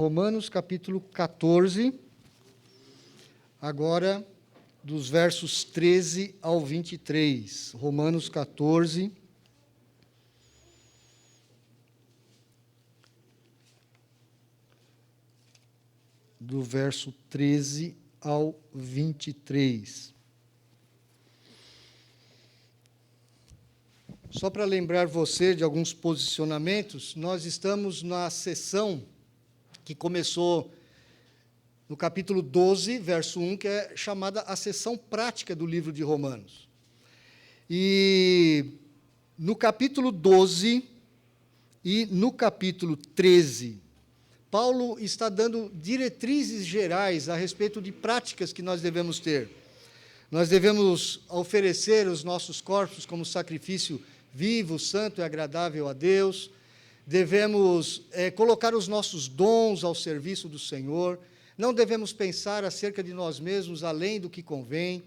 Romanos capítulo 14, agora dos versos 13 ao 23. Romanos 14, do verso 13 ao 23. Só para lembrar você de alguns posicionamentos, nós estamos na sessão que começou no capítulo 12, verso 1, que é chamada a sessão prática do livro de Romanos. E no capítulo 12 e no capítulo 13, Paulo está dando diretrizes gerais a respeito de práticas que nós devemos ter. Nós devemos oferecer os nossos corpos como sacrifício vivo, santo e agradável a Deus. Devemos colocar os nossos dons ao serviço do Senhor. Não devemos pensar acerca de nós mesmos além do que convém.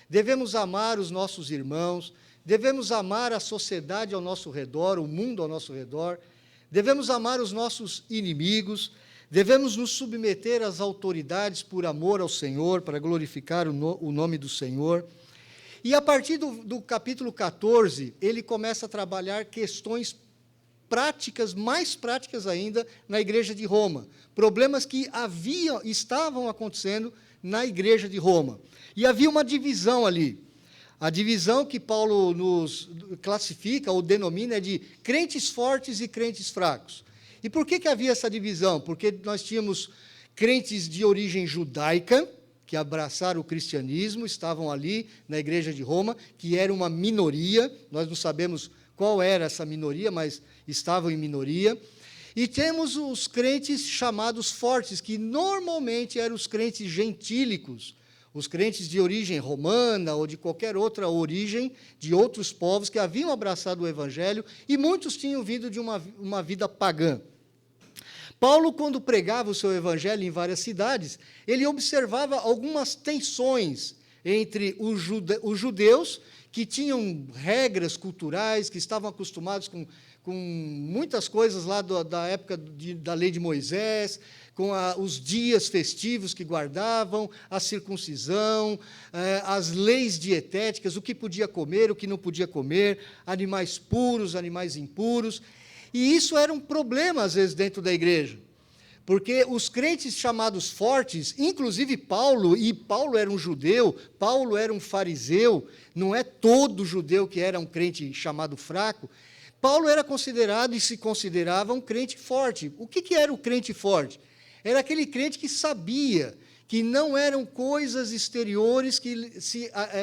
Devemos amar os nossos irmãos. Devemos amar a sociedade ao nosso redor, o mundo ao nosso redor. Devemos amar os nossos inimigos. Devemos nos submeter às autoridades por amor ao Senhor, para glorificar o nome do Senhor. E a partir do capítulo 14, ele começa a trabalhar questões práticas, mais práticas ainda, na igreja de Roma. Problemas que estavam acontecendo na igreja de Roma. E havia uma divisão ali. A divisão que Paulo nos classifica ou denomina é de crentes fortes e crentes fracos. E por que havia essa divisão? Porque nós tínhamos crentes de origem judaica, que abraçaram o cristianismo, estavam ali na igreja de Roma, que era uma minoria, nós não sabemos qual era essa minoria, mas estavam em minoria. E temos os crentes chamados fortes, que normalmente eram os crentes gentílicos, os crentes de origem romana ou de qualquer outra origem, de outros povos que haviam abraçado o evangelho, e muitos tinham vindo de uma vida pagã. Paulo, quando pregava o seu evangelho em várias cidades, ele observava algumas tensões entre os judeus, que tinham regras culturais, que estavam acostumados com muitas coisas lá da época da lei de Moisés, com os dias festivos que guardavam, a circuncisão, as leis dietéticas, o que podia comer, o que não podia comer, animais puros, animais impuros. E isso era um problema, às vezes, dentro da igreja, porque os crentes chamados fortes, inclusive Paulo, e Paulo era um judeu, Paulo era um fariseu, não é todo judeu que era um crente chamado fraco. Paulo era considerado e se considerava um crente forte. O que era o crente forte? Era aquele crente que sabia que não eram coisas exteriores que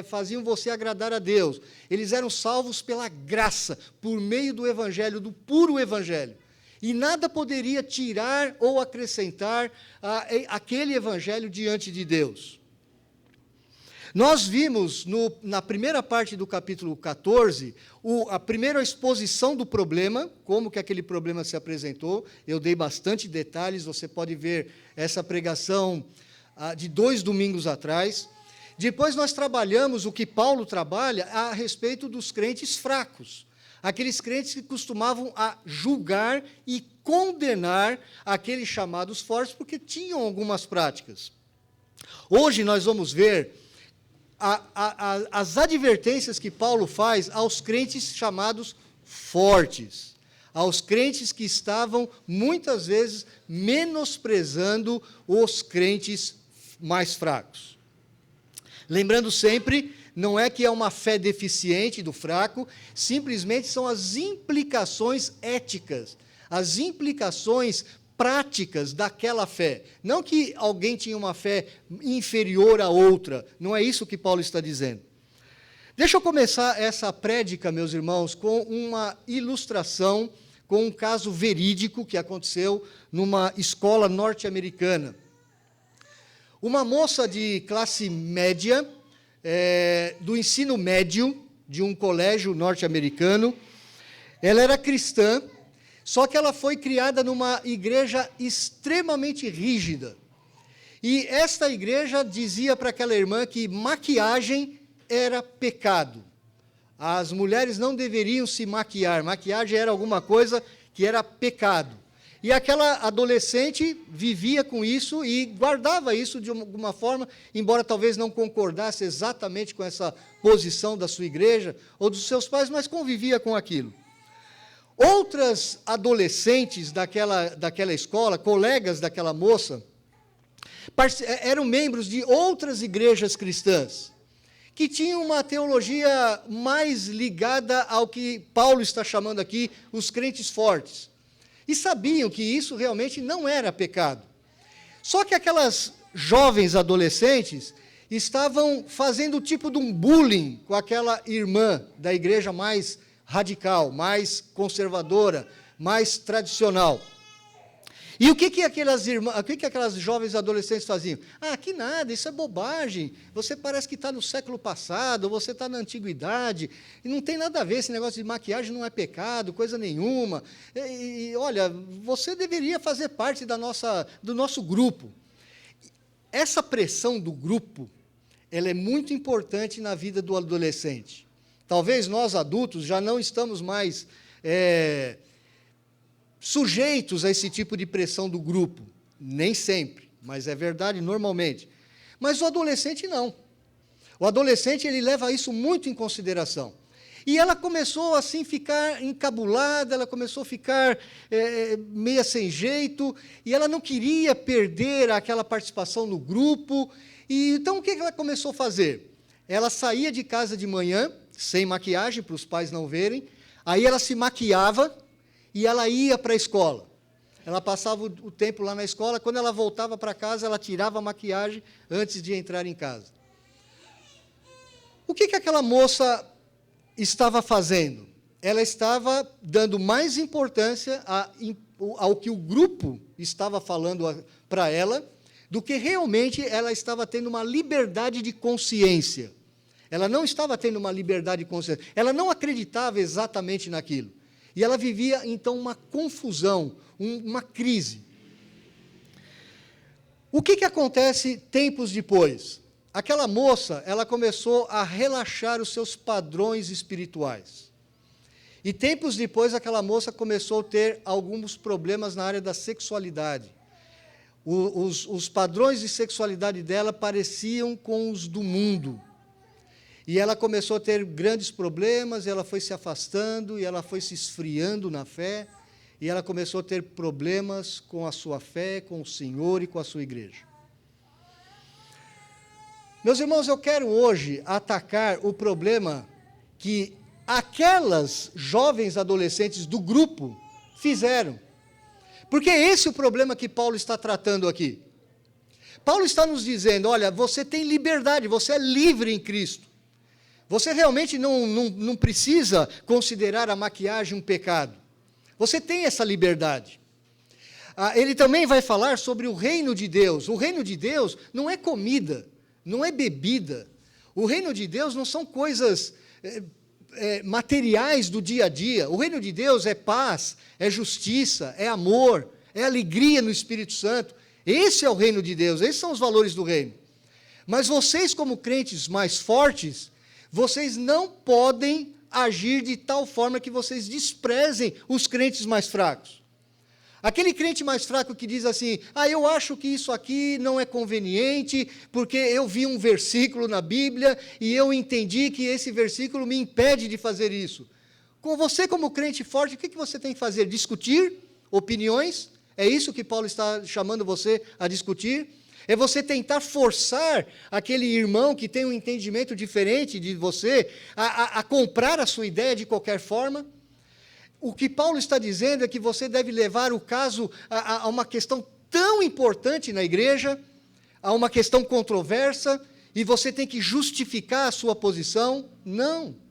faziam você agradar a Deus. Eles eram salvos pela graça, por meio do evangelho, do puro evangelho. E nada poderia tirar ou acrescentar aquele evangelho diante de Deus. Nós vimos, na primeira parte do capítulo 14, a primeira exposição do problema, como que aquele problema se apresentou. Eu dei bastante detalhes, você pode ver essa pregação de 2 domingos atrás. Depois nós trabalhamos o que Paulo trabalha a respeito dos crentes fracos, aqueles crentes que costumavam a julgar e condenar aqueles chamados fortes, porque tinham algumas práticas. Hoje nós vamos ver as advertências que Paulo faz aos crentes chamados fortes, aos crentes que estavam, muitas vezes, menosprezando os crentes mais fracos. Lembrando sempre, não é que é uma fé deficiente do fraco, simplesmente são as implicações éticas, as implicações práticas daquela fé. Não que alguém tinha uma fé inferior à outra, não é isso que Paulo está dizendo. Deixa eu começar essa prédica, meus irmãos, com uma ilustração, com um caso verídico que aconteceu numa escola norte-americana. Uma moça de classe média, do ensino médio, de um colégio norte-americano, ela era cristã, só que ela foi criada numa igreja extremamente rígida. E esta igreja dizia para aquela irmã que maquiagem era pecado. As mulheres não deveriam se maquiar, maquiagem era alguma coisa que era pecado. E aquela adolescente vivia com isso e guardava isso de alguma forma, embora talvez não concordasse exatamente com essa posição da sua igreja ou dos seus pais, mas convivia com aquilo. Outras adolescentes daquela escola, colegas daquela moça, eram membros de outras igrejas cristãs, que tinham uma teologia mais ligada ao que Paulo está chamando aqui os crentes fortes. E sabiam que isso realmente não era pecado. Só que aquelas jovens adolescentes estavam fazendo tipo de um bullying com aquela irmã da igreja mais radical, mais conservadora, mais tradicional. E o que aquelas jovens adolescentes faziam? Ah, que nada, isso é bobagem, você parece que está no século passado, você está na antiguidade, e não tem nada a ver, esse negócio de maquiagem não é pecado, coisa nenhuma, e olha, você deveria fazer parte do nosso grupo. Essa pressão do grupo, ela é muito importante na vida do adolescente. Talvez nós adultos já não estamos mais sujeitos a esse tipo de pressão do grupo, nem sempre, mas é verdade normalmente. Mas o adolescente não. O adolescente ele leva isso muito em consideração. E ela começou assim a ficar encabulada, ela começou a ficar meia sem jeito, e ela não queria perder aquela participação no grupo. E então o que ela começou a fazer? Ela saía de casa de manhã, sem maquiagem, para os pais não verem, aí ela se maquiava, e ela ia para a escola. Ela passava o tempo lá na escola, quando ela voltava para casa, ela tirava a maquiagem antes de entrar em casa. O que aquela moça estava fazendo? Ela estava dando mais importância ao que o grupo estava falando para ela, do que realmente ela estava tendo uma liberdade de consciência. Ela não estava tendo uma liberdade de consciência. Ela não acreditava exatamente naquilo. E ela vivia, então, uma confusão, uma crise. O que acontece tempos depois? Aquela moça, ela começou a relaxar os seus padrões espirituais. E tempos depois, aquela moça começou a ter alguns problemas na área da sexualidade. Os padrões de sexualidade dela pareciam com os do mundo. E ela começou a ter grandes problemas, ela foi se afastando, e ela foi se esfriando na fé, e ela começou a ter problemas com a sua fé, com o Senhor e com a sua igreja. Meus irmãos, eu quero hoje atacar o problema que aquelas jovens adolescentes do grupo fizeram. Porque esse é o problema que Paulo está tratando aqui. Paulo está nos dizendo, olha, você tem liberdade, você é livre em Cristo. Você realmente não precisa considerar a maquiagem um pecado. Você tem essa liberdade. Ele também vai falar sobre o reino de Deus. O reino de Deus não é comida, não é bebida. O reino de Deus não são coisas materiais do dia a dia. O reino de Deus é paz, é justiça, é amor, é alegria no Espírito Santo. Esse é o reino de Deus, esses são os valores do reino. Mas vocês, como crentes mais fortes, vocês não podem agir de tal forma que vocês desprezem os crentes mais fracos. Aquele crente mais fraco que diz assim, eu acho que isso aqui não é conveniente, porque eu vi um versículo na Bíblia e eu entendi que esse versículo me impede de fazer isso. Com você, como crente forte, o que você tem que fazer? Discutir opiniões? É isso que Paulo está chamando você a discutir? É você tentar forçar aquele irmão que tem um entendimento diferente de você a comprar a sua ideia de qualquer forma? O que Paulo está dizendo é que você deve levar o caso a uma questão tão importante na igreja, a uma questão controversa, e você tem que justificar a sua posição? Não.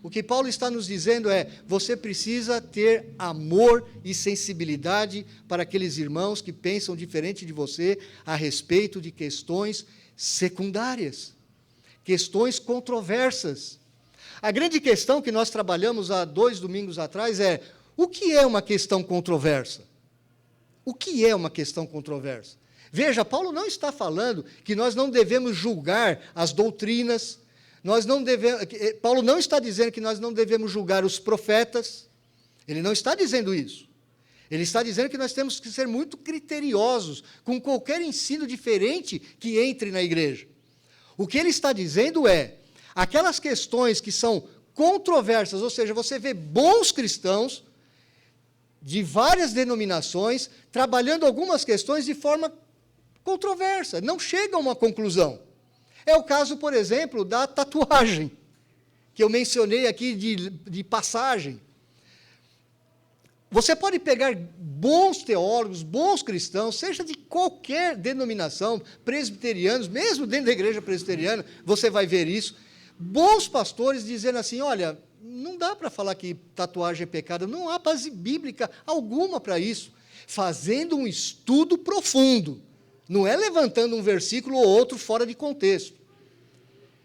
O que Paulo está nos dizendo é, você precisa ter amor e sensibilidade para aqueles irmãos que pensam diferente de você a respeito de questões secundárias, questões controversas. A grande questão que nós trabalhamos há 2 domingos atrás é, o que é uma questão controversa? O que é uma questão controversa? Veja, Paulo não está falando que nós não devemos julgar as doutrinas, Paulo não está dizendo que nós não devemos julgar os profetas, ele não está dizendo isso. Ele está dizendo que nós temos que ser muito criteriosos com qualquer ensino diferente que entre na igreja. O que ele está dizendo é, aquelas questões que são controversas, ou seja, você vê bons cristãos de várias denominações trabalhando algumas questões de forma controversa, não chegam a uma conclusão. É o caso, por exemplo, da tatuagem, que eu mencionei aqui de passagem. Você pode pegar bons teólogos, bons cristãos, seja de qualquer denominação, presbiterianos, mesmo dentro da igreja presbiteriana, você vai ver isso. Bons pastores dizendo assim, olha, não dá para falar que tatuagem é pecado, não há base bíblica alguma para isso. Fazendo um estudo profundo, não é levantando um versículo ou outro fora de contexto.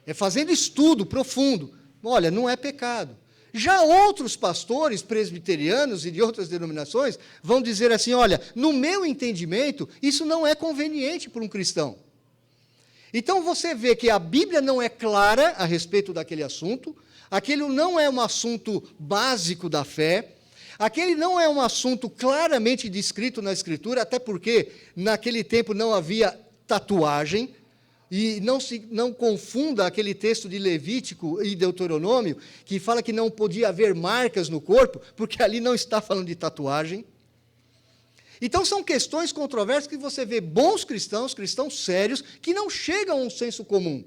É fazendo estudo profundo. Olha, não é pecado. Já outros pastores presbiterianos e de outras denominações vão dizer assim, olha, no meu entendimento, isso não é conveniente para um cristão. Então você vê que a Bíblia não é clara a respeito daquele assunto, aquele não é um assunto básico da fé, aquele não é um assunto claramente descrito na Escritura, até porque naquele tempo não havia tatuagem, e não confunda aquele texto de Levítico e Deuteronômio, que fala que não podia haver marcas no corpo, porque ali não está falando de tatuagem. Então, são questões controversas que você vê bons cristãos, cristãos sérios, que não chegam a um senso comum.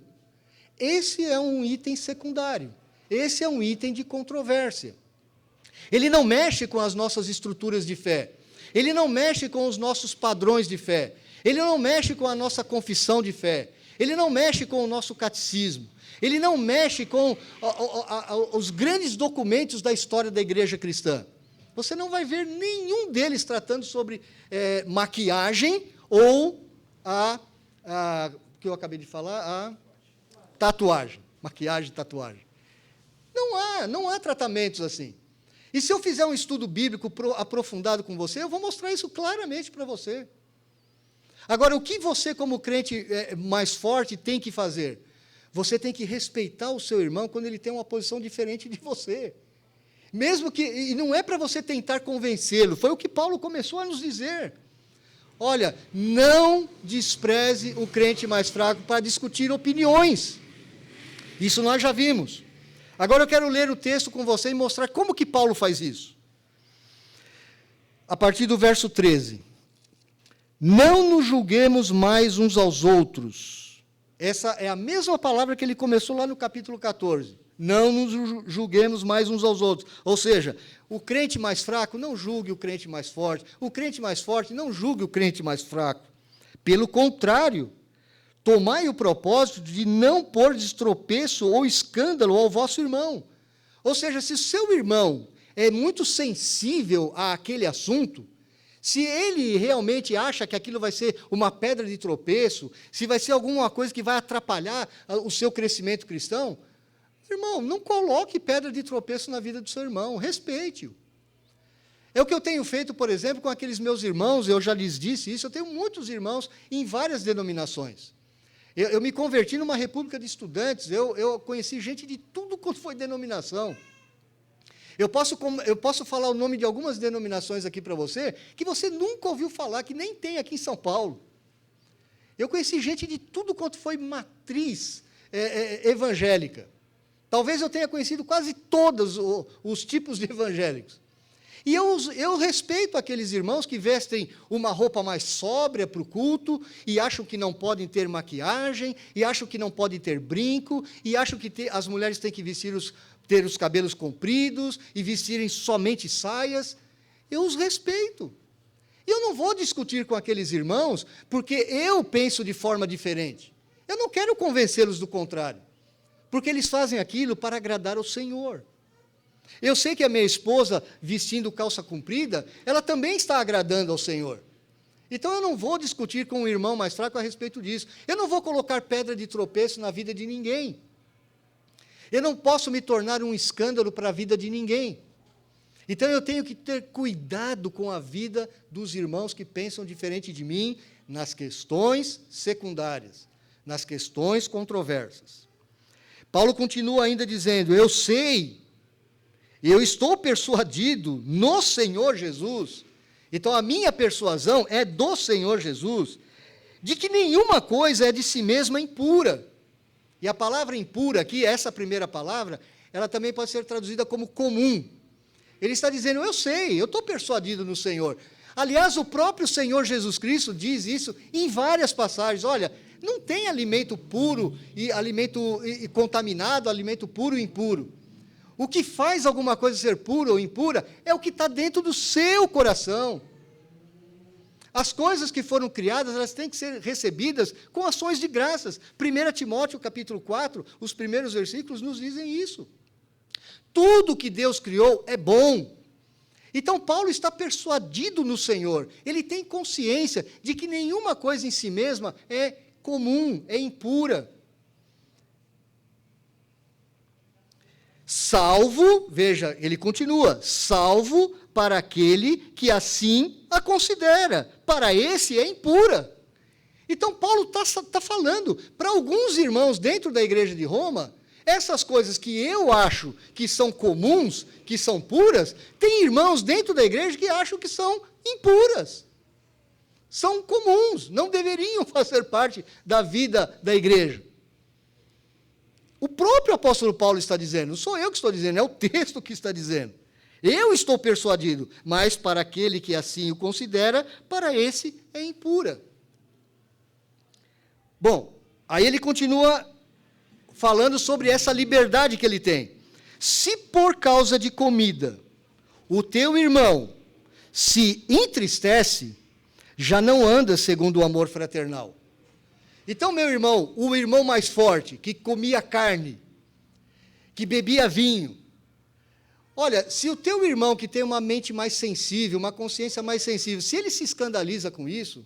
Esse é um item secundário. Esse é um item de controvérsia. Ele não mexe com as nossas estruturas de fé. Ele não mexe com os nossos padrões de fé. Ele não mexe com a nossa confissão de fé. Ele não mexe com o nosso catecismo. Ele não mexe com os grandes documentos da história da igreja cristã. Você não vai ver nenhum deles tratando sobre maquiagem ou que eu acabei de falar, a tatuagem. Maquiagem e tatuagem. Não há tratamentos assim. E se eu fizer um estudo bíblico aprofundado com você, eu vou mostrar isso claramente para você. Agora, o que você, como crente mais forte, tem que fazer? Você tem que respeitar o seu irmão quando ele tem uma posição diferente de você. Mesmo que, e não é para você tentar convencê-lo, foi o que Paulo começou a nos dizer. Olha, não despreze o crente mais fraco para discutir opiniões. Isso nós já vimos. Agora eu quero ler o texto com você e mostrar como que Paulo faz isso. A partir do verso 13. Não nos julguemos mais uns aos outros. Essa é a mesma palavra que ele começou lá no capítulo 14. Não nos julguemos mais uns aos outros. Ou seja, o crente mais fraco não julgue o crente mais forte. O crente mais forte não julgue o crente mais fraco. Pelo contrário, tomai o propósito de não pôr de tropeço ou escândalo ao vosso irmão. Ou seja, se o seu irmão é muito sensível àquele assunto, se ele realmente acha que aquilo vai ser uma pedra de tropeço, se vai ser alguma coisa que vai atrapalhar o seu crescimento cristão, irmão, não coloque pedra de tropeço na vida do seu irmão, respeite-o. É o que eu tenho feito, por exemplo, com aqueles meus irmãos, eu já lhes disse isso, eu tenho muitos irmãos em várias denominações. Eu me converti numa república de estudantes, eu conheci gente de tudo quanto foi denominação. Eu posso falar o nome de algumas denominações aqui para você, que você nunca ouviu falar, que nem tem aqui em São Paulo. Eu conheci gente de tudo quanto foi matriz evangélica. Talvez eu tenha conhecido quase todos os tipos de evangélicos. E eu respeito aqueles irmãos que vestem uma roupa mais sóbria para o culto, e acham que não podem ter maquiagem, e acham que não podem ter brinco, e acham que as mulheres têm que ter os cabelos compridos e vestirem somente saias. Eu os respeito. E eu não vou discutir com aqueles irmãos porque eu penso de forma diferente. Eu não quero convencê-los do contrário, porque eles fazem aquilo para agradar ao Senhor. Eu sei que a minha esposa, vestindo calça comprida, ela também está agradando ao Senhor. Então eu não vou discutir com um irmão mais fraco a respeito disso. Eu não vou colocar pedra de tropeço na vida de ninguém. Eu não posso me tornar um escândalo para a vida de ninguém. Então eu tenho que ter cuidado com a vida dos irmãos que pensam diferente de mim nas questões secundárias, nas questões controversas. Paulo continua ainda dizendo, eu estou persuadido no Senhor Jesus. Então, a minha persuasão é do Senhor Jesus, de que nenhuma coisa é de si mesma impura. E a palavra impura aqui, essa primeira palavra, ela também pode ser traduzida como comum. Ele está dizendo, eu sei, eu estou persuadido no Senhor. Aliás, o próprio Senhor Jesus Cristo diz isso em várias passagens. Olha, não tem alimento puro e alimento contaminado, alimento puro e impuro. O que faz alguma coisa ser pura ou impura é o que está dentro do seu coração. As coisas que foram criadas, elas têm que ser recebidas com ações de graças. 1 Timóteo, capítulo 4, os primeiros versículos nos dizem isso. Tudo que Deus criou é bom. Então, Paulo está persuadido no Senhor. Ele tem consciência de que nenhuma coisa em si mesma é comum, é impura. Salvo, veja, ele continua, salvo para aquele que assim a considera. Para esse é impura. Então, Paulo está falando para alguns irmãos dentro da igreja de Roma, essas coisas que eu acho que são comuns, que são puras, tem irmãos dentro da igreja que acham que são impuras. São comuns, não deveriam fazer parte da vida da igreja. O próprio apóstolo Paulo está dizendo, não sou eu que estou dizendo, é o texto que está dizendo. Eu estou persuadido, mas para aquele que assim o considera, para esse é impura. Bom, aí ele continua falando sobre essa liberdade que ele tem. Se por causa de comida o teu irmão se entristece, já não anda segundo o amor fraternal. Então, meu irmão, o irmão mais forte, que comia carne, que bebia vinho, olha, se o teu irmão que tem uma mente mais sensível, uma consciência mais sensível, se ele se escandaliza com isso,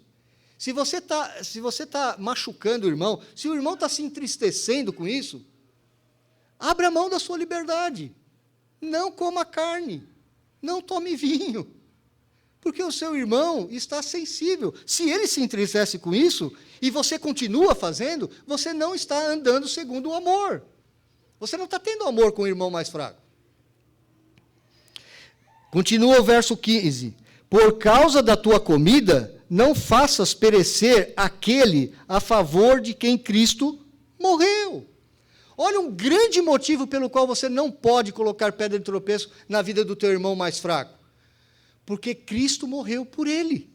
se você tá machucando o irmão, se o irmão está se entristecendo com isso, abra mão da sua liberdade. Não coma carne, não tome vinho, porque o seu irmão está sensível. Se ele se entristece com isso, e você continua fazendo, você não está andando segundo o amor. Você não está tendo amor com o irmão mais fraco. Continua o verso 15. Por causa da tua comida, não faças perecer aquele a favor de quem Cristo morreu. Olha um grande motivo pelo qual você não pode colocar pedra de tropeço na vida do teu irmão mais fraco. Porque Cristo morreu por ele.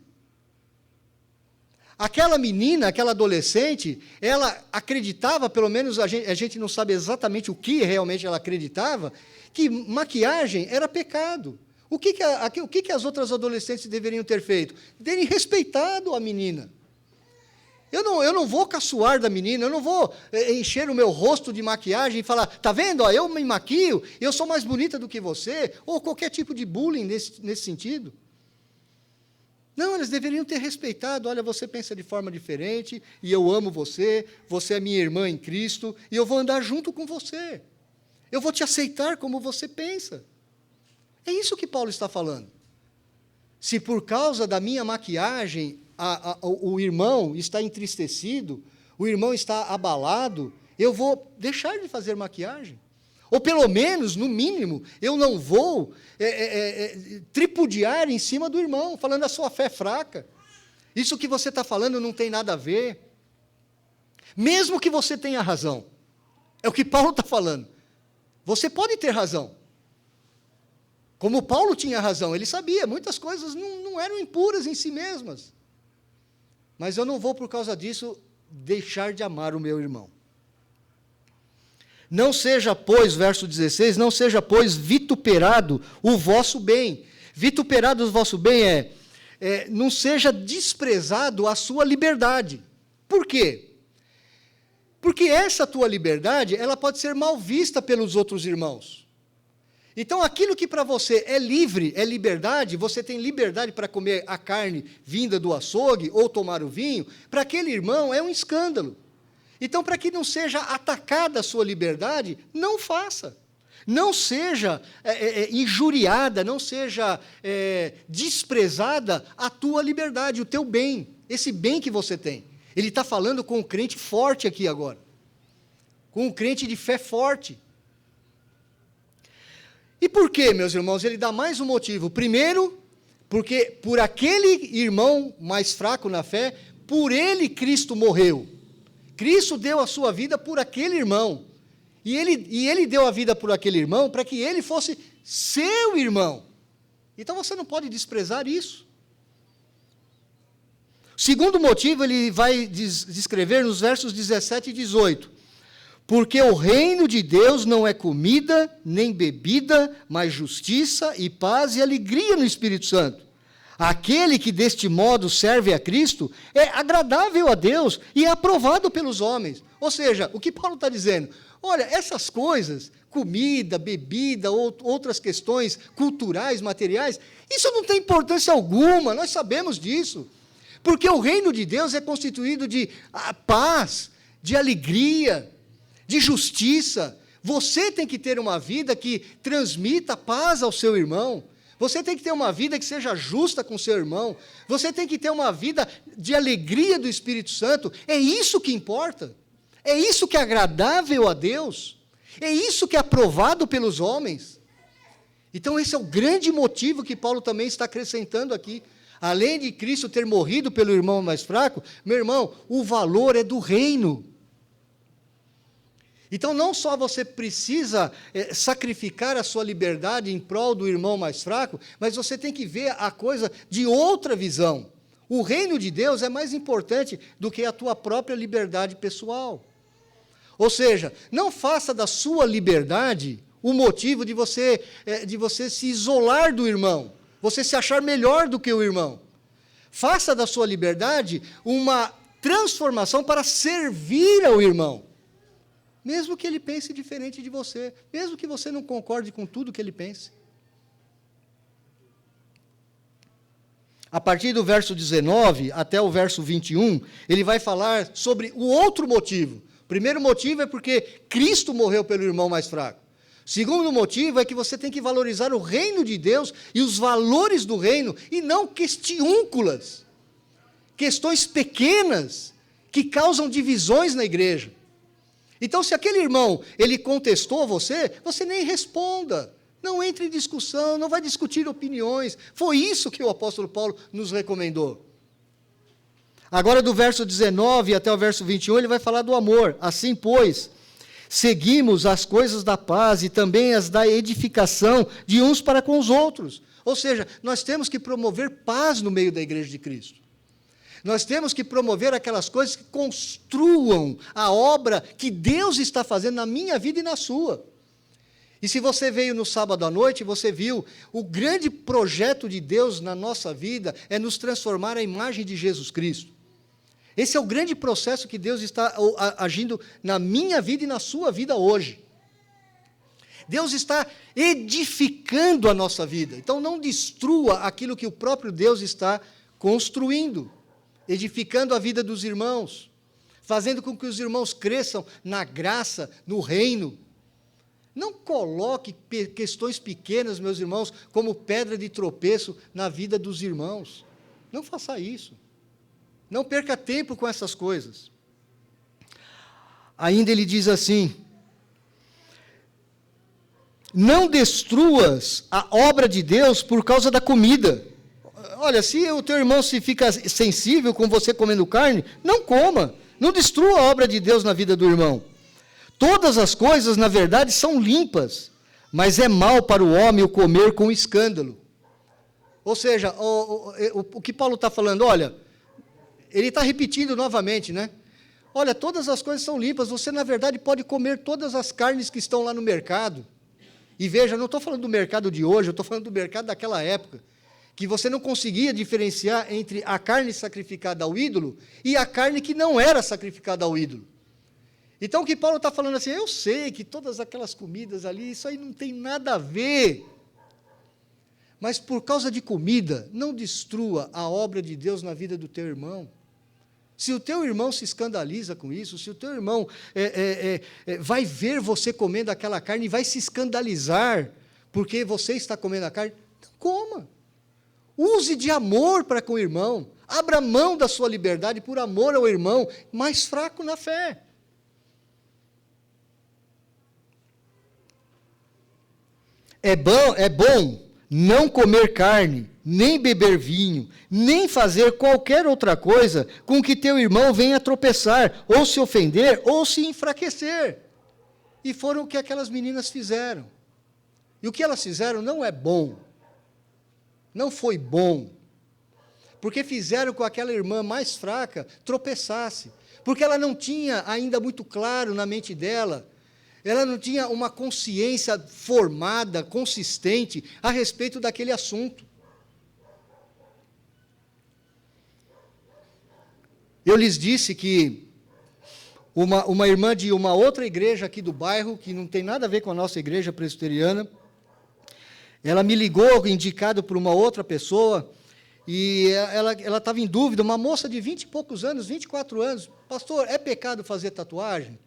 Aquela menina, aquela adolescente, ela acreditava, pelo menos a gente não sabe exatamente o que realmente ela acreditava, que maquiagem era pecado. O que as outras adolescentes deveriam ter feito? Terem respeitado a menina. Eu não vou caçoar da menina, eu não vou encher o meu rosto de maquiagem e falar, tá vendo, ó, eu me maquio, eu sou mais bonita do que você, ou qualquer tipo de bullying nesse sentido. Não, eles deveriam ter respeitado, olha, você pensa de forma diferente, e eu amo você, você é minha irmã em Cristo, e eu vou andar junto com você. Eu vou te aceitar como você pensa. É isso que Paulo está falando. Se por causa da minha maquiagem, o irmão está entristecido, o irmão está abalado, eu vou deixar de fazer maquiagem. Ou pelo menos, no mínimo, eu não vou tripudiar em cima do irmão, falando a sua fé é fraca. Isso que você está falando não tem nada a ver. Mesmo que você tenha razão. É o que Paulo está falando. Você pode ter razão. Como Paulo tinha razão, ele sabia, muitas coisas não eram impuras em si mesmas. Mas eu não vou, por causa disso, deixar de amar o meu irmão. Não seja, pois, verso 16, não seja, pois, vituperado o vosso bem. Vituperado o vosso bem não seja desprezado a sua liberdade. Por quê? Porque essa tua liberdade, ela pode ser mal vista pelos outros irmãos. Então, aquilo que para você é livre, é liberdade, você tem liberdade para comer a carne vinda do açougue ou tomar o vinho, para aquele irmão é um escândalo. Então, para que não seja atacada a sua liberdade, não faça. Não seja injuriada, não seja desprezada a tua liberdade, o teu bem, esse bem que você tem. Ele está falando com um crente forte aqui agora, com um crente de fé forte. E por quê, meus irmãos? Ele dá mais um motivo. Primeiro, Porque por aquele irmão mais fraco na fé, por ele Cristo morreu. Cristo deu a sua vida por aquele irmão. E ele deu a vida por aquele irmão para que ele fosse seu irmão. Então você não pode desprezar isso. O segundo motivo ele vai descrever nos versos 17 e 18. Porque o reino de Deus não é comida nem bebida, mas justiça e paz e alegria no Espírito Santo. Aquele que deste modo serve a Cristo é agradável a Deus e é aprovado pelos homens. Ou seja, o que Paulo está dizendo? Olha, essas coisas, comida, bebida, outras questões culturais, materiais, isso não tem importância alguma, nós sabemos disso. Porque o reino de Deus é constituído de paz, de alegria, de justiça. Você tem que ter uma vida que transmita paz ao seu irmão. Você tem que ter uma vida que seja justa com o seu irmão. Você tem que ter uma vida de alegria do Espírito Santo. É isso que importa. É isso que é agradável a Deus. É isso que é aprovado pelos homens. Então, esse é o grande motivo que Paulo também está acrescentando aqui. Além de Cristo ter morrido pelo irmão mais fraco, meu irmão, o valor é do reino. Então, não só você precisa sacrificar a sua liberdade em prol do irmão mais fraco, mas você tem que ver a coisa de outra visão. O reino de Deus é mais importante do que a tua própria liberdade pessoal. Ou seja, não faça da sua liberdade o motivo de você se isolar do irmão, você se achar melhor do que o irmão. Faça da sua liberdade uma transformação para servir ao irmão. Mesmo que ele pense diferente de você, mesmo que você não concorde com tudo que ele pense. A partir do verso 19 até o verso 21, ele vai falar sobre o outro motivo. O primeiro motivo é porque Cristo morreu pelo irmão mais fraco. O segundo motivo é que você tem que valorizar o reino de Deus e os valores do reino, e não questiúnculas, questões pequenas que causam divisões na igreja. Então, se aquele irmão, ele contestou você, você nem responda. Não entre em discussão, não vai discutir opiniões. Foi isso que o apóstolo Paulo nos recomendou. Agora, do verso 19 até o verso 21, ele vai falar do amor. Assim, pois, seguimos as coisas da paz e também as da edificação de uns para com os outros. Ou seja, nós temos que promover paz no meio da igreja de Cristo. Nós temos que promover aquelas coisas que construam a obra que Deus está fazendo na minha vida e na sua. E se você veio no sábado à noite, você viu, o grande projeto de Deus na nossa vida é nos transformar à imagem de Jesus Cristo. Esse é o grande processo que Deus está agindo na minha vida e na sua vida hoje. Deus está edificando a nossa vida. Então não destrua aquilo que o próprio Deus está construindo. Edificando a vida dos irmãos, fazendo com que os irmãos cresçam na graça, no reino. Não coloque questões pequenas, meus irmãos, como pedra de tropeço na vida dos irmãos. Não faça isso. Não perca tempo com essas coisas. Ainda ele diz assim: não destruas a obra de Deus por causa da comida. Olha, se o teu irmão se fica sensível com você comendo carne, não coma. Não destrua a obra de Deus na vida do irmão. Todas as coisas, na verdade, são limpas, mas é mal para o homem o comer com escândalo. Ou seja, o que Paulo está falando, olha, ele está repetindo novamente, né? Olha, todas as coisas são limpas, você, na verdade, pode comer todas as carnes que estão lá no mercado. E veja, não estou falando do mercado de hoje, eu estou falando do mercado daquela época, que você não conseguia diferenciar entre a carne sacrificada ao ídolo e a carne que não era sacrificada ao ídolo. Então, o que Paulo está falando assim, eu sei que todas aquelas comidas ali, isso aí não tem nada a ver. Mas, por causa de comida, não destrua a obra de Deus na vida do teu irmão. Se o teu irmão se escandaliza com isso, se o teu irmão vai ver você comendo aquela carne e vai se escandalizar porque você está comendo a carne, então coma. Use de amor para com o irmão. Abra mão da sua liberdade por amor ao irmão mais fraco na fé. É bom não comer carne, nem beber vinho, nem fazer qualquer outra coisa com que teu irmão venha tropeçar, ou se ofender, ou se enfraquecer. E foram o que aquelas meninas fizeram. E o que elas fizeram não é bom. Não foi bom. Porque fizeram com aquela irmã mais fraca tropeçasse. Porque ela não tinha ainda muito claro na mente dela, ela não tinha uma consciência formada, consistente, a respeito daquele assunto. Eu lhes disse que uma irmã de uma outra igreja aqui do bairro, que não tem nada a ver com a nossa igreja presbiteriana, ela me ligou, indicado por uma outra pessoa, e ela estava em dúvida, uma moça de 20 e poucos anos, 24 anos, pastor, é pecado fazer tatuagem?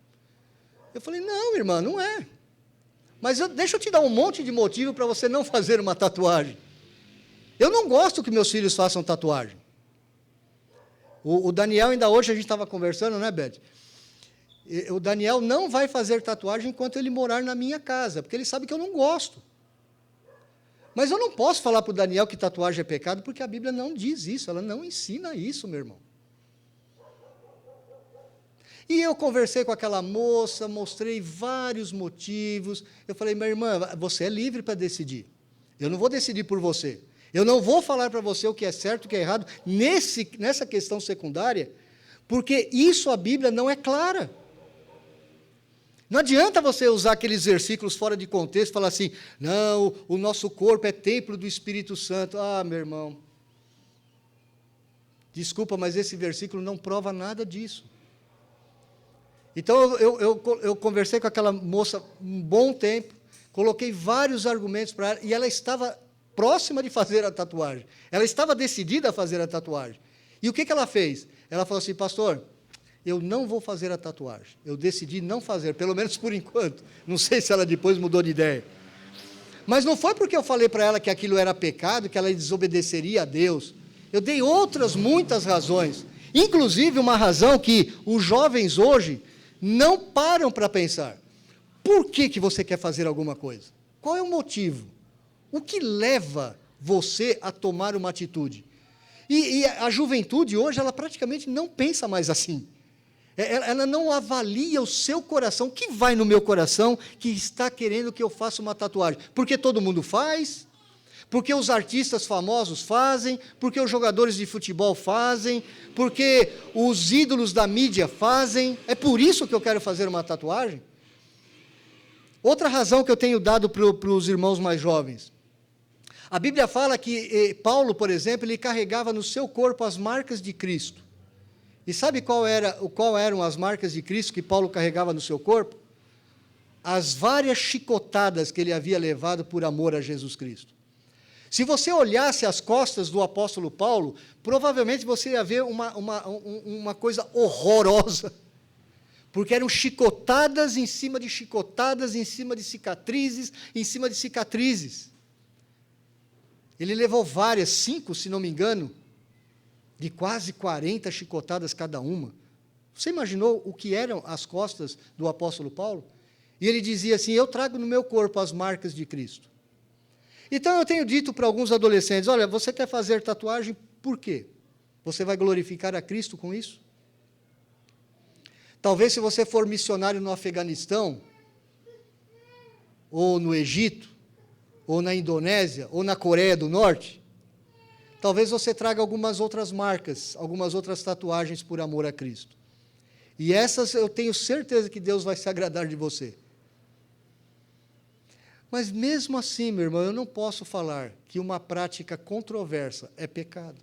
Eu falei, não, irmã, não é. Mas deixa eu te dar um monte de motivo para você não fazer uma tatuagem. Eu não gosto que meus filhos façam tatuagem. O Daniel, ainda hoje a gente estava conversando, né, Beth? O Daniel não vai fazer tatuagem enquanto ele morar na minha casa, porque ele sabe que eu não gosto. Mas eu não posso falar para o Daniel que tatuagem é pecado, porque a Bíblia não diz isso, ela não ensina isso, meu irmão. E eu conversei com aquela moça, mostrei vários motivos. Eu falei, minha irmã, você é livre para decidir. Eu não vou decidir por você. Eu não vou falar para você o que é certo, o que é errado, nessa questão secundária, porque isso a Bíblia não é clara. Não adianta você usar aqueles versículos fora de contexto e falar assim, não, o nosso corpo é templo do Espírito Santo. Ah, meu irmão, desculpa, mas esse versículo não prova nada disso. Então, eu conversei com aquela moça um bom tempo, coloquei vários argumentos para ela, e ela estava próxima de fazer a tatuagem. Ela estava decidida a fazer a tatuagem. E o que ela fez? Ela falou assim, pastor, eu não vou fazer a tatuagem. Eu decidi não fazer, pelo menos por enquanto. Não sei se ela depois mudou de ideia. Mas não foi porque eu falei para ela que aquilo era pecado, que ela desobedeceria a Deus. Eu dei outras muitas razões. Inclusive uma razão que os jovens hoje não param para pensar. Por que você quer fazer alguma coisa? Qual é o motivo? O que leva você a tomar uma atitude? E a juventude hoje, ela praticamente não pensa mais assim. Ela não avalia o seu coração. O que vai no meu coração que está querendo que eu faça uma tatuagem? Porque todo mundo faz, porque os artistas famosos fazem, porque os jogadores de futebol fazem, porque os ídolos da mídia fazem. É por isso que eu quero fazer uma tatuagem? Outra razão que eu tenho dado para os irmãos mais jovens. A Bíblia fala que Paulo, por exemplo, ele carregava no seu corpo as marcas de Cristo. E sabe qual eram as marcas de Cristo que Paulo carregava no seu corpo? As várias chicotadas que ele havia levado por amor a Jesus Cristo. Se você olhasse as costas do apóstolo Paulo, provavelmente você ia ver uma coisa horrorosa, porque eram chicotadas em cima de chicotadas, em cima de cicatrizes, em cima de cicatrizes. Ele levou várias, 5, se não me engano, de quase 40 chicotadas cada uma. Você imaginou o que eram as costas do apóstolo Paulo? E ele dizia assim, eu trago no meu corpo as marcas de Cristo. Então, eu tenho dito para alguns adolescentes, olha, você quer fazer tatuagem por quê? Você vai glorificar a Cristo com isso? Talvez se você for missionário no Afeganistão, ou no Egito, ou na Indonésia, ou na Coreia do Norte, talvez você traga algumas outras marcas, algumas outras tatuagens por amor a Cristo. E essas eu tenho certeza que Deus vai se agradar de você. Mas mesmo assim, meu irmão, eu não posso falar que uma prática controversa é pecado.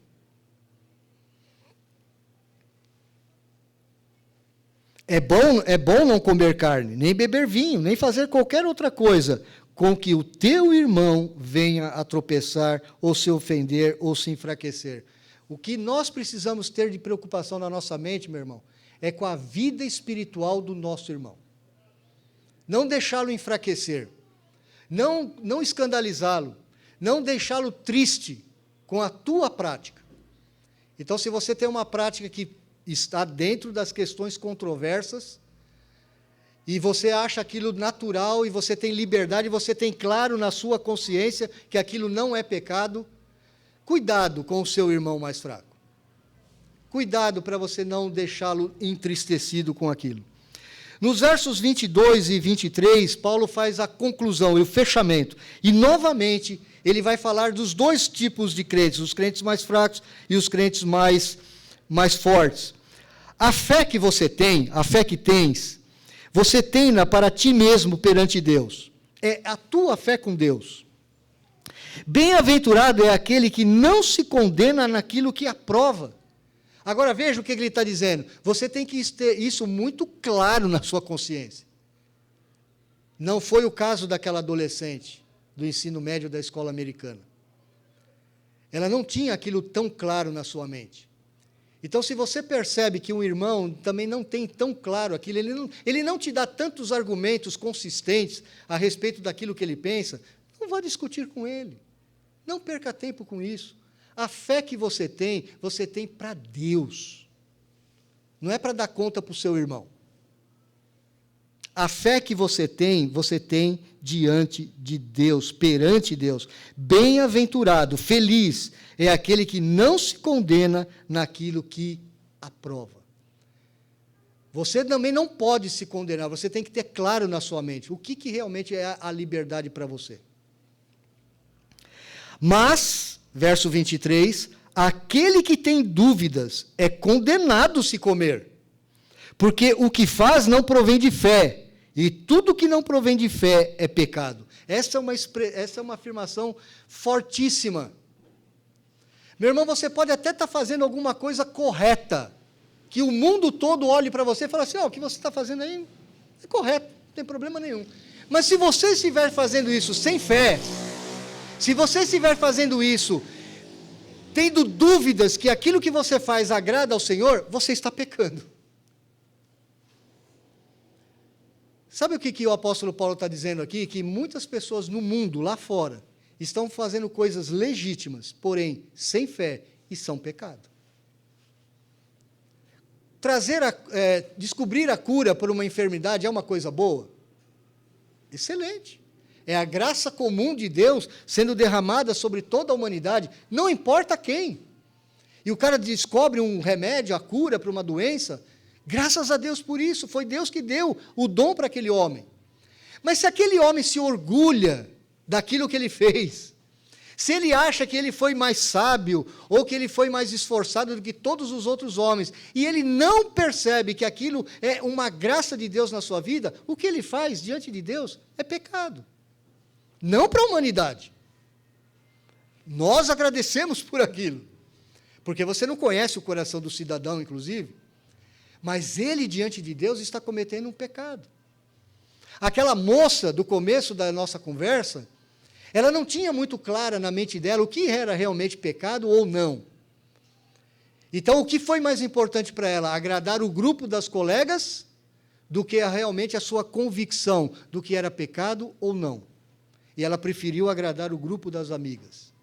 É bom não comer carne, nem beber vinho, nem fazer qualquer outra coisa com que o teu irmão venha a tropeçar, ou se ofender, ou se enfraquecer. O que nós precisamos ter de preocupação na nossa mente, meu irmão, é com a vida espiritual do nosso irmão. Não deixá-lo enfraquecer, não escandalizá-lo, não deixá-lo triste com a tua prática. Então, se você tem uma prática que está dentro das questões controversas, e você acha aquilo natural, e você tem liberdade, e você tem claro na sua consciência que aquilo não é pecado, cuidado com o seu irmão mais fraco. Cuidado para você não deixá-lo entristecido com aquilo. Nos versos 22 e 23, Paulo faz a conclusão e o fechamento. E, novamente, ele vai falar dos dois tipos de crentes, os crentes mais fracos e os crentes mais fortes. A fé que você tem, a fé que tens, você tem-na para ti mesmo perante Deus. É a tua fé com Deus. Bem-aventurado é aquele que não se condena naquilo que aprova. Agora veja o que ele está dizendo. Você tem que ter isso muito claro na sua consciência. Não foi o caso daquela adolescente do ensino médio da escola americana. Ela não tinha aquilo tão claro na sua mente. Então, se você percebe que um irmão também não tem tão claro aquilo, ele não te dá tantos argumentos consistentes a respeito daquilo que ele pensa, não vá discutir com ele. Não perca tempo com isso. A fé que você tem para Deus. Não é para dar conta para o seu irmão. A fé que você tem diante de Deus, perante Deus. Bem-aventurado, feliz é aquele que não se condena naquilo que aprova. Você também não pode se condenar, você tem que ter claro na sua mente o que realmente é a liberdade para você. Mas, verso 23, aquele que tem dúvidas é condenado se comer, porque o que faz não provém de fé, e tudo que não provém de fé é pecado. Essa é uma afirmação fortíssima. Meu irmão, você pode até estar fazendo alguma coisa correta, que o mundo todo olhe para você e fale assim, o que você está fazendo aí é correto, não tem problema nenhum. Mas se você estiver fazendo isso sem fé, se você estiver fazendo isso tendo dúvidas que aquilo que você faz agrada ao Senhor, você está pecando. Sabe o que o apóstolo Paulo está dizendo aqui? Que muitas pessoas no mundo, lá fora, estão fazendo coisas legítimas, porém sem fé, e são pecado. Descobrir a cura por uma enfermidade é uma coisa boa? Excelente. É a graça comum de Deus sendo derramada sobre toda a humanidade, não importa quem. E o cara descobre um remédio, a cura para uma doença, graças a Deus por isso, foi Deus que deu o dom para aquele homem. Mas se aquele homem se orgulha daquilo que ele fez, se ele acha que ele foi mais sábio, ou que ele foi mais esforçado do que todos os outros homens, e ele não percebe que aquilo é uma graça de Deus na sua vida, o que ele faz diante de Deus é pecado. Não para a humanidade. Nós agradecemos por aquilo, porque você não conhece o coração do cidadão, inclusive, mas ele, diante de Deus, está cometendo um pecado. Aquela moça, do começo da nossa conversa, ela não tinha muito clara na mente dela o que era realmente pecado ou não. Então, o que foi mais importante para ela? Agradar o grupo das colegas do que realmente a sua convicção do que era pecado ou não. E ela preferiu agradar o grupo das amigas.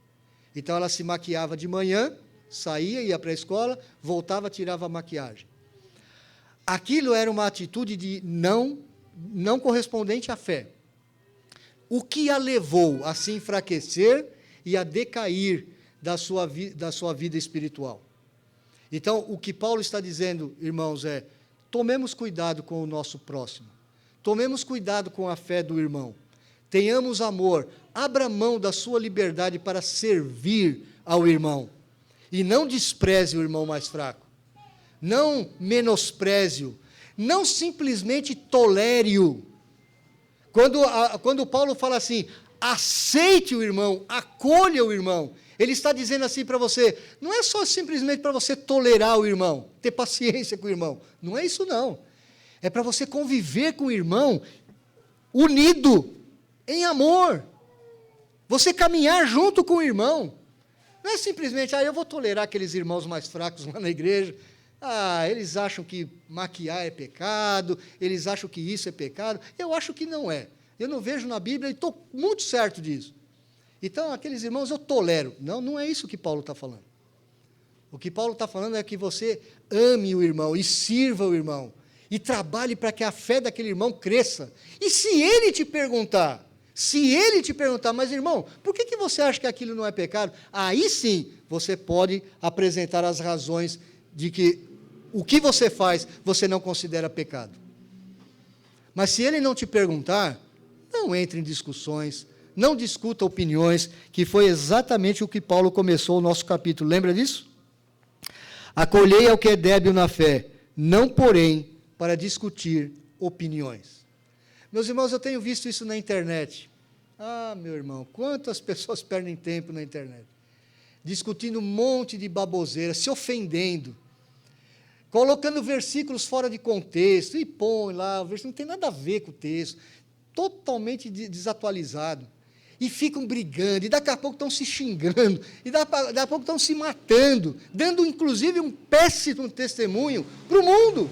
Então, ela se maquiava de manhã, saía, ia para a escola, voltava, tirava a maquiagem. Aquilo era uma atitude de não correspondente à fé. O que a levou a se enfraquecer e a decair da sua vida espiritual. Então, o que Paulo está dizendo, irmãos, tomemos cuidado com o nosso próximo. Tomemos cuidado com a fé do irmão. Tenhamos amor. Abra mão da sua liberdade para servir ao irmão. E não despreze o irmão mais fraco. Não menospreze-o. Não simplesmente tolere-o. Quando Paulo fala assim, aceite o irmão, acolha o irmão, ele está dizendo assim para você, não é só simplesmente para você tolerar o irmão, ter paciência com o irmão, não é isso não. É para você conviver com o irmão unido, em amor. Você caminhar junto com o irmão. Não é simplesmente, eu vou tolerar aqueles irmãos mais fracos lá na igreja. Eles acham que maquiar é pecado, eles acham que isso é pecado. Eu acho que não é. Eu não vejo na Bíblia e estou muito certo disso. Então, aqueles irmãos eu tolero. Não, não é isso que Paulo está falando. O que Paulo está falando é que você ame o irmão e sirva o irmão. e trabalhe para que a fé daquele irmão cresça. E se ele te perguntar, mas irmão, por que você acha que aquilo não é pecado? Aí sim, você pode apresentar as razões de que o que você faz, você não considera pecado. Mas se ele não te perguntar, não entre em discussões, não discuta opiniões, que foi exatamente o que Paulo começou o nosso capítulo. Lembra disso? Acolhei ao que é débil na fé, não porém para discutir opiniões. Meus irmãos, eu tenho visto isso na internet. Ah, meu irmão, quantas pessoas perdem tempo na internet, discutindo um monte de baboseira, se ofendendo, colocando versículos fora de contexto, e põe lá, o versículo não tem nada a ver com o texto, totalmente desatualizado, e ficam brigando, e daqui a pouco estão se xingando, e daqui a pouco estão se matando, dando inclusive um péssimo testemunho para o mundo.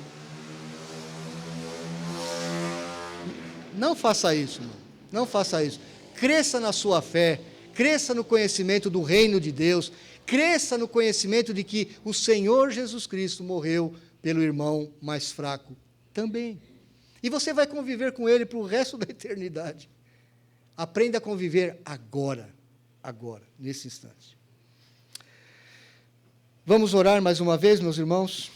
Não faça isso, irmão. Não faça isso. Cresça na sua fé, cresça no conhecimento do reino de Deus, cresça no conhecimento de que o Senhor Jesus Cristo morreu pelo irmão mais fraco também. E você vai conviver com ele para o resto da eternidade. Aprenda a conviver agora, nesse instante. Vamos orar mais uma vez, meus irmãos?